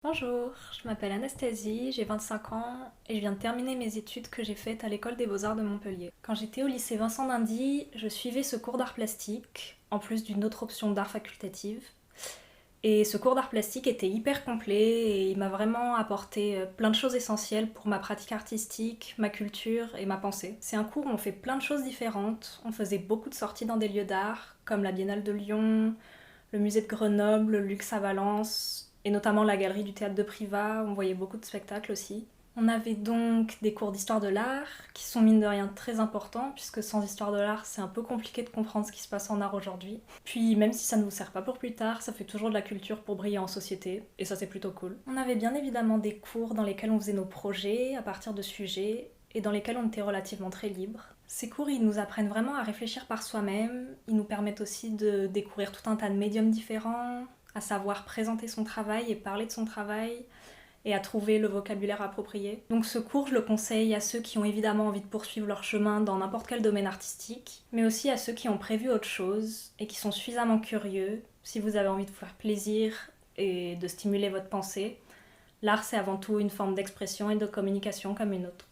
Bonjour, je m'appelle Anastasie, j'ai 25 ans et je viens de terminer mes études que j'ai faites à l'école des Beaux-Arts de Montpellier. Quand j'étais au lycée Vincent d'Indy, je suivais ce cours d'art plastique, en plus d'une autre option d'art facultative. Et ce cours d'art plastique était hyper complet et il m'a vraiment apporté plein de choses essentielles pour ma pratique artistique, ma culture et ma pensée. C'est un cours où on fait plein de choses différentes. On faisait beaucoup de sorties dans des lieux d'art, comme la Biennale de Lyon, le musée de Grenoble, le Luxe à Valence, et notamment la galerie du théâtre de Privas. On voyait beaucoup de spectacles aussi. On avait donc des cours d'histoire de l'art, qui sont mine de rien très importants, puisque sans histoire de l'art, c'est un peu compliqué de comprendre ce qui se passe en art aujourd'hui. Puis même si ça ne vous sert pas pour plus tard, ça fait toujours de la culture pour briller en société, et ça c'est plutôt cool. On avait bien évidemment des cours dans lesquels on faisait nos projets à partir de sujets, et dans lesquels on était relativement très libre. Ces cours, ils nous apprennent vraiment à réfléchir par soi-même, ils nous permettent aussi de découvrir tout un tas de médiums différents, à savoir présenter son travail et parler de son travail, et à trouver le vocabulaire approprié. Donc ce cours, je le conseille à ceux qui ont évidemment envie de poursuivre leur chemin dans n'importe quel domaine artistique, mais aussi à ceux qui ont prévu autre chose et qui sont suffisamment curieux. Si vous avez envie de vous faire plaisir et de stimuler votre pensée, l'art c'est avant tout une forme d'expression et de communication comme une autre.